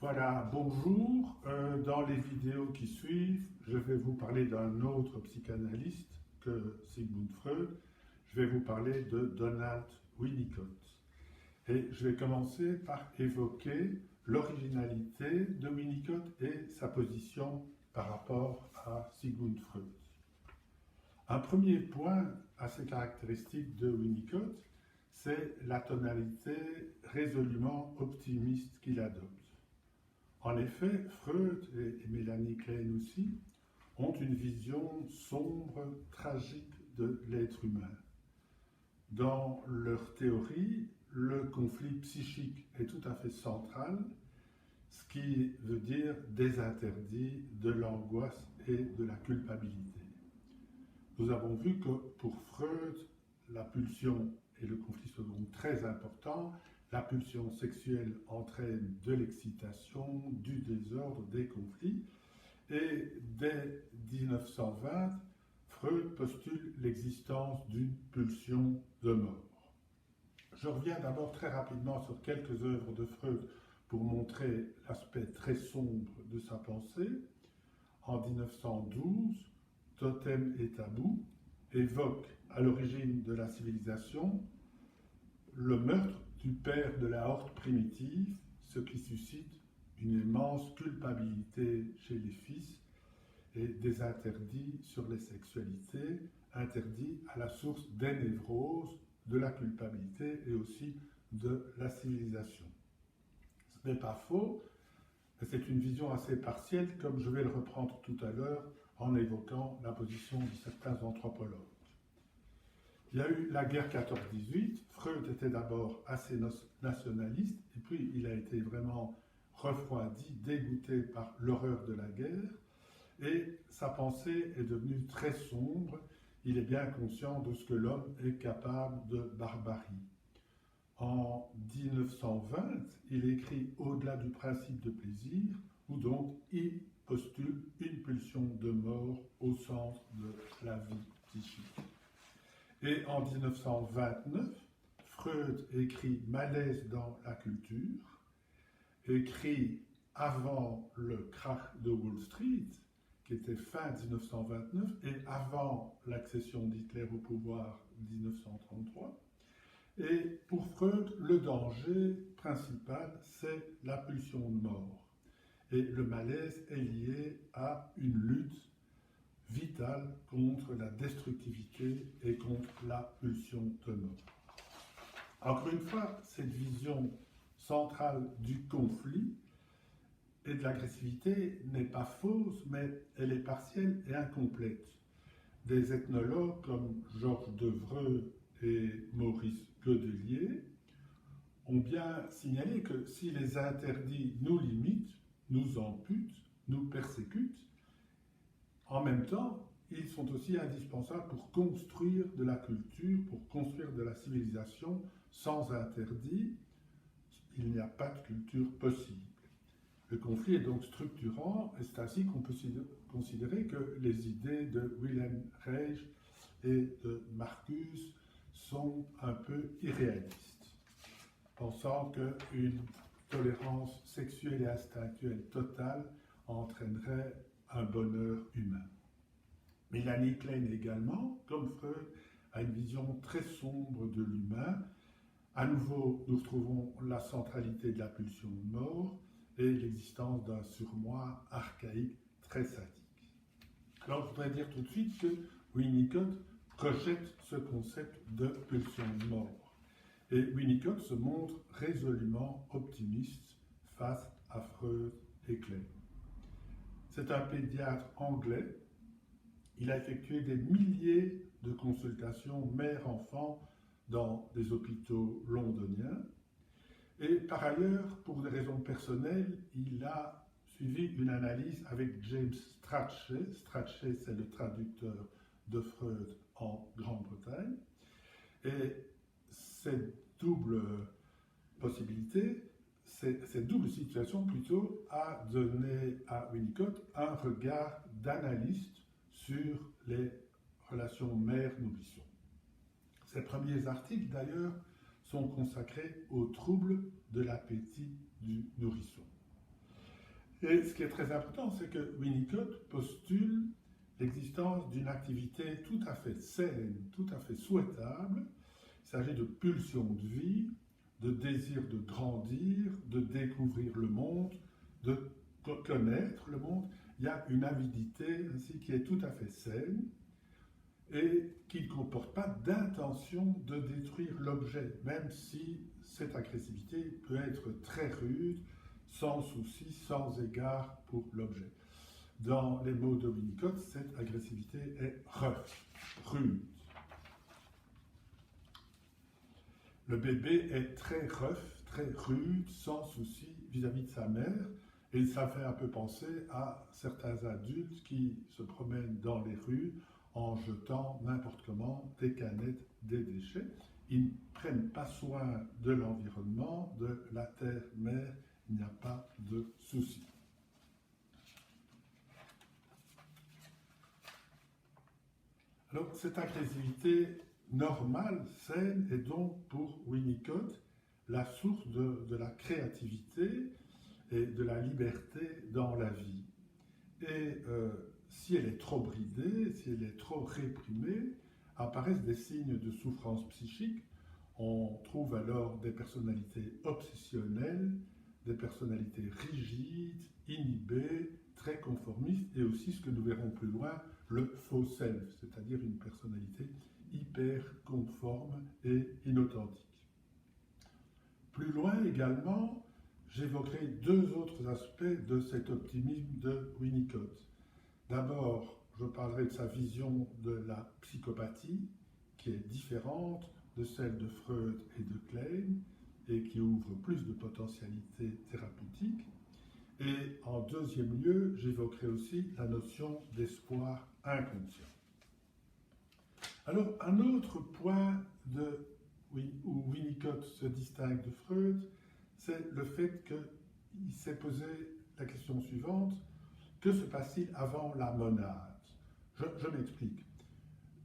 Voilà, bonjour. Dans les vidéos qui suivent, je vais vous parler d'un autre psychanalyste que Sigmund Freud. Je vais vous parler de Donald Winnicott. Et je vais commencer par évoquer l'originalité de Winnicott et sa position par rapport à Sigmund Freud. Un premier point assez caractéristique de Winnicott, c'est la tonalité résolument optimiste qu'il adopte. En effet, Freud et Melanie Klein aussi ont une vision sombre, tragique de l'être humain. Dans leur théorie, le conflit psychique est tout à fait central, ce qui veut dire des interdits, de l'angoisse et de la culpabilité. Nous avons vu que pour Freud, la pulsion et le conflit sont donc très importants. La pulsion sexuelle entraîne de l'excitation, du désordre, des conflits. Et dès 1920, Freud postule l'existence d'une pulsion de mort. Je reviens d'abord très rapidement sur quelques œuvres de Freud pour montrer l'aspect très sombre de sa pensée. En 1912, Totem et tabou évoque à l'origine de la civilisation le meurtre du père de la horde primitive, ce qui suscite une immense culpabilité chez les fils et des interdits sur les sexualités, interdits à la source des névroses, de la culpabilité et aussi de la civilisation. Ce n'est pas faux, mais c'est une vision assez partielle, comme je vais le reprendre tout à l'heure en évoquant la position de certains anthropologues. Il y a eu la guerre 14-18. Freud était d'abord assez nationaliste, et puis il a été vraiment refroidi, dégoûté par l'horreur de la guerre, et sa pensée est devenue très sombre. Il est bien conscient de ce que l'homme est capable de barbarie. En 1920, il écrit Au-delà du principe de plaisir, où donc il postule une pulsion de mort au centre de la vie psychique. Et en 1929, Freud écrit Malaise dans la culture, écrit avant le krach de Wall Street, qui était fin 1929, et avant l'accession d'Hitler au pouvoir 1933. Et pour Freud, le danger principal, c'est la pulsion de mort. Et le malaise est lié à une lutte vitale contre la destructivité et contre la pulsion de mort. Encore une fois, cette vision centrale du conflit et de l'agressivité n'est pas fausse, mais elle est partielle et incomplète. Des ethnologues comme Georges Devreux et Maurice Godelier ont bien signalé que si les interdits nous limitent, nous amputent, nous persécutent, en même temps, ils sont aussi indispensables pour construire de la culture, pour construire de la civilisation. Sans interdit, il n'y a pas de culture possible. Le conflit est donc structurant, et c'est ainsi qu'on peut considérer que les idées de Wilhelm Reich et de Marcuse sont un peu irréalistes, pensant qu'une tolérance sexuelle et instinctuelle totale entraînerait un bonheur humain. Melanie Klein également, comme Freud, a une vision très sombre de l'humain. À nouveau, nous retrouvons la centralité de la pulsion de mort et l'existence d'un surmoi archaïque très sadique. Alors, je voudrais dire tout de suite que Winnicott rejette ce concept de pulsion de mort. Et Winnicott se montre résolument optimiste face à Freud et Klein. C'est un pédiatre anglais. Il a effectué des milliers de consultations mère-enfant dans des hôpitaux londoniens. Et par ailleurs, pour des raisons personnelles, il a suivi une analyse avec James Strachey. Strachey, c'est le traducteur de Freud en Grande-Bretagne. Et cette double possibilité, cette double situation plutôt, a donné à Winnicott un regard d'analyste sur les relations mère-nourrisson. Ses premiers articles, d'ailleurs, sont consacrés aux troubles de l'appétit du nourrisson. Et ce qui est très important, c'est que Winnicott postule l'existence d'une activité tout à fait saine, tout à fait souhaitable. Il s'agit de pulsions de vie, de désir de grandir, de découvrir le monde, de connaître le monde. Il y a une avidité ainsi qui est tout à fait saine et qui ne comporte pas d'intention de détruire l'objet, même si cette agressivité peut être très rude, sans souci, sans égard pour l'objet. Dans les mots de Winnicott, cette agressivité est rough, rude. Le bébé est très rough, très rude, sans souci vis-à-vis de sa mère, et ça fait un peu penser à certains adultes qui se promènent dans les rues en jetant n'importe comment des canettes, des déchets. Ils ne prennent pas soin de l'environnement, de la terre-mère, il n'y a pas de souci. Alors, cette agressivité normale, saine, est donc pour Winnicott la source de la créativité et de la liberté dans la vie. Et si elle est trop bridée, si elle est trop réprimée, apparaissent des signes de souffrance psychique. On trouve alors des personnalités obsessionnelles, des personnalités rigides, inhibées, très conformistes, et aussi ce que nous verrons plus loin, le faux self, c'est-à-dire une personnalité hyper conforme et inauthentique. Plus loin également, j'évoquerai deux autres aspects de cet optimisme de Winnicott. D'abord, je parlerai de sa vision de la psychopathie, qui est différente de celle de Freud et de Klein, et qui ouvre plus de potentialités thérapeutiques. Et en deuxième lieu, j'évoquerai aussi la notion d'espoir inconscient. Alors, un autre point où Winnicott se distingue de Freud, c'est le fait qu'il s'est posé la question suivante: que se passe-t-il avant la monade? Je m'explique.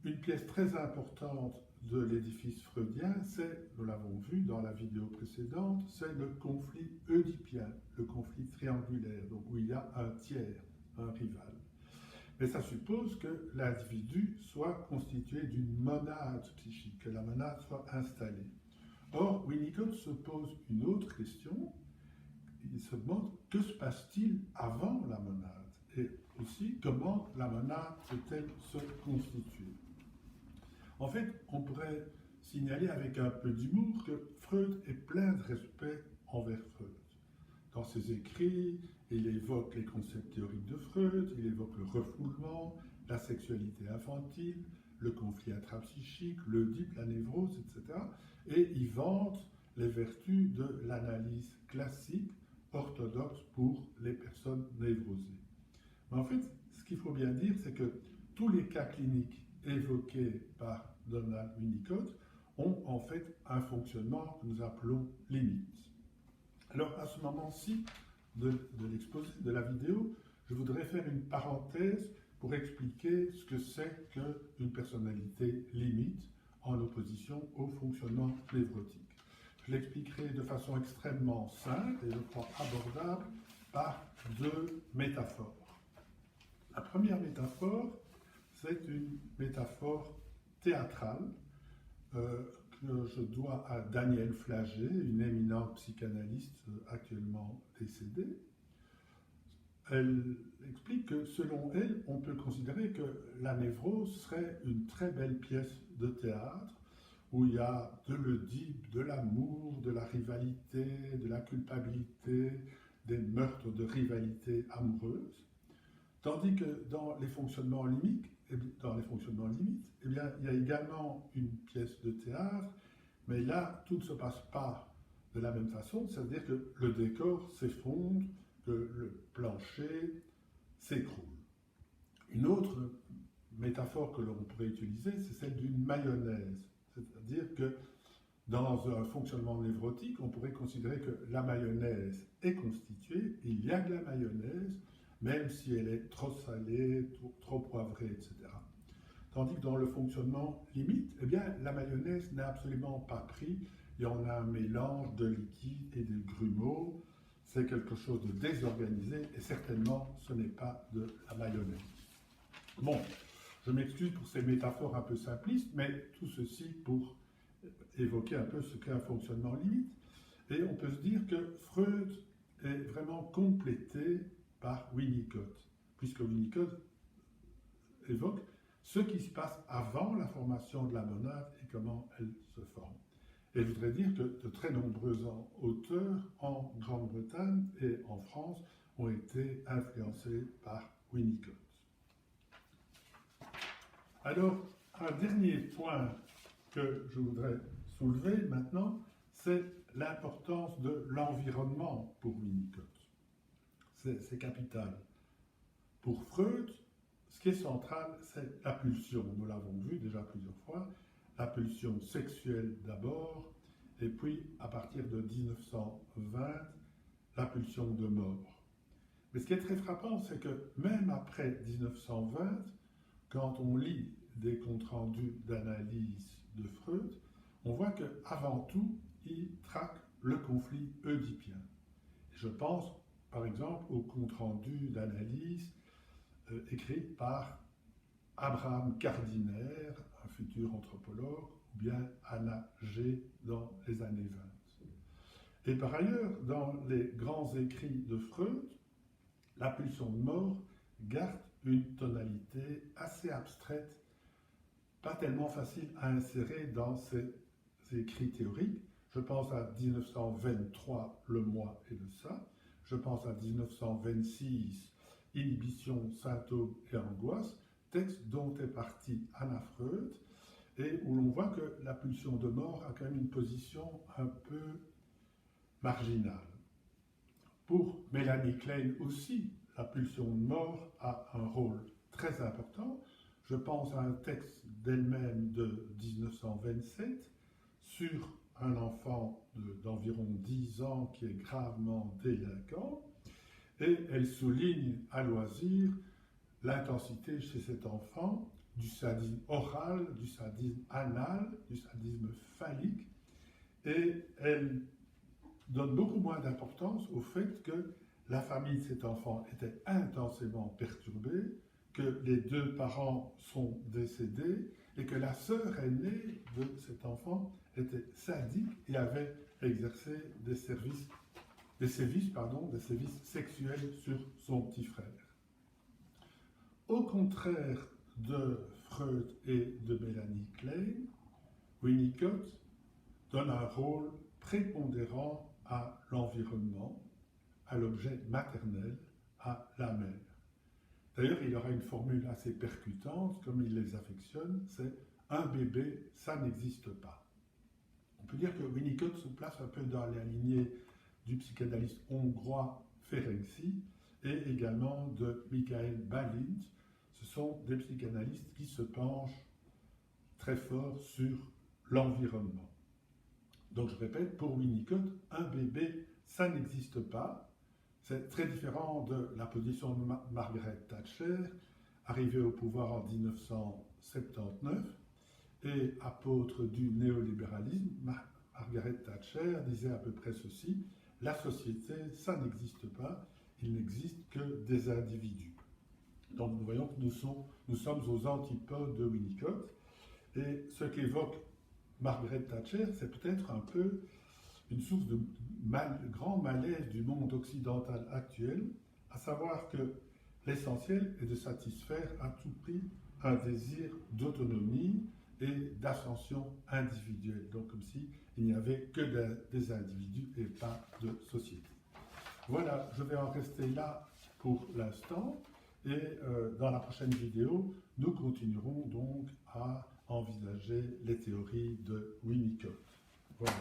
Une pièce très importante de l'édifice freudien, c'est, nous l'avons vu dans la vidéo précédente, c'est le conflit oedipien, le conflit triangulaire, donc où il y a un tiers, un rival. Mais ça suppose que l'individu soit constitué d'une monade psychique, que la monade soit installée. Or, Winnicott se pose une autre question. Il se demande que se passe-t-il avant la monade et aussi comment la monade peut-elle se constituer. En fait, on pourrait signaler avec un peu d'humour que Freud est plein de respect envers Freud. Dans ses écrits, il évoque les concepts théoriques de Freud, il évoque le refoulement, la sexualité infantile, le conflit intrapsychique, l'Oedipe, la névrose, etc. Et il vante les vertus de l'analyse classique orthodoxe pour les personnes névrosées. Mais en fait, ce qu'il faut bien dire, c'est que tous les cas cliniques évoqués par Donald Winnicott ont en fait un fonctionnement que nous appelons limite. Alors, à ce moment-ci de l'exposé, de la vidéo, je voudrais faire une parenthèse pour expliquer ce que c'est qu'une personnalité limite en opposition au fonctionnement névrotique. Je l'expliquerai de façon extrêmement simple et je crois abordable par deux métaphores. La première métaphore, c'est une métaphore théâtrale que je dois à Danielle Flagey, une éminente psychanalyste actuellement décédée. Elle explique que, selon elle, on peut considérer que la névrose serait une très belle pièce de théâtre où il y a de l'Oedipe, de l'amour, de la rivalité, de la culpabilité, des meurtres de rivalité amoureuse, tandis que dans les fonctionnements limites, eh bien, il y a également une pièce de théâtre, mais là, tout ne se passe pas de la même façon, c'est-à-dire que le décor s'effondre, que le plancher s'écroule. Une autre métaphore que l'on pourrait utiliser, c'est celle d'une mayonnaise, c'est-à-dire que dans un fonctionnement névrotique, on pourrait considérer que la mayonnaise est constituée, il y a de la mayonnaise, même si elle est trop salée, trop poivrée, etc. Tandis que dans le fonctionnement limite, eh bien, la mayonnaise n'est absolument pas prise, il y en a un mélange de liquide et de grumeaux, c'est quelque chose de désorganisé et certainement ce n'est pas de la mayonnaise. Bon, je m'excuse pour ces métaphores un peu simplistes, mais tout ceci pour évoquer un peu ce qu'est un fonctionnement limite. Et on peut se dire que Freud est vraiment complété par Winnicott, puisque Winnicott évoque ce qui se passe avant la formation de la monade et comment elle se forme. Et je voudrais dire que de très nombreux auteurs en Grande-Bretagne et en France ont été influencés par Winnicott. Alors, un dernier point que je voudrais soulever maintenant, c'est l'importance de l'environnement pour Winnicott. C'est capital. Pour Freud, ce qui est central, c'est la pulsion. Nous l'avons vu déjà plusieurs fois. La pulsion sexuelle d'abord, et puis à partir de 1920, la pulsion de mort. Mais ce qui est très frappant, c'est que même après 1920, quand on lit des comptes rendus d'analyse de Freud, on voit qu'avant tout, il traque le conflit oedipien. Je pense, par exemple, au compte rendu d'analyse écrit par Abraham Gardiner, un futur anthropologue, ou bien Anna G. dans les années 20. Et par ailleurs, dans les grands écrits de Freud, la pulsion de mort garde une tonalité assez abstraite, pas tellement facile à insérer dans ces écrits théoriques. Je pense à 1923, Le moi et le ça. Je pense à 1926, Inhibition, symptômes et angoisse, texte dont est partie Anna Freud, et où l'on voit que la pulsion de mort a quand même une position un peu marginale. Pour Mélanie Klein aussi, la pulsion de mort a un rôle très important. Je pense à un texte d'elle-même de 1927 sur un enfant d'environ 10 ans qui est gravement délinquant, et elle souligne à loisir l'intensité chez cet enfant du sadisme oral, du sadisme anal, du sadisme phallique, et elle donne beaucoup moins d'importance au fait que la famille de cet enfant était intensément perturbée, que les deux parents sont décédés et que la sœur aînée de cet enfant était sadique et avait exercé des sévices sexuels sur son petit frère. Au contraire de Freud et de Mélanie Klein, Winnicott donne un rôle prépondérant à l'environnement, à l'objet maternel, à la mère. D'ailleurs, il aura une formule assez percutante, comme il les affectionne, c'est « un bébé, ça n'existe pas ». On peut dire que Winnicott se place un peu dans la lignée du psychanalyste hongrois Ferenczi et également de Michael Balint. Ce sont des psychanalystes qui se penchent très fort sur l'environnement. Donc je répète, pour Winnicott, un bébé, ça n'existe pas. C'est très différent de la position de Margaret Thatcher, arrivée au pouvoir en 1979, et apôtre du néolibéralisme. Margaret Thatcher disait à peu près ceci: la société, ça n'existe pas, il n'existe que des individus. Donc nous voyons que nous sommes aux antipodes de Winnicott, et ce qu'évoque Margaret Thatcher, c'est peut-être un peu une source de grand malaise du monde occidental actuel, à savoir que l'essentiel est de satisfaire à tout prix un désir d'autonomie et d'ascension individuelle, donc comme s'il n'y avait que des individus et pas de société. Voilà, je vais en rester là pour l'instant, et dans la prochaine vidéo, nous continuerons donc à envisager les théories de Winnicott.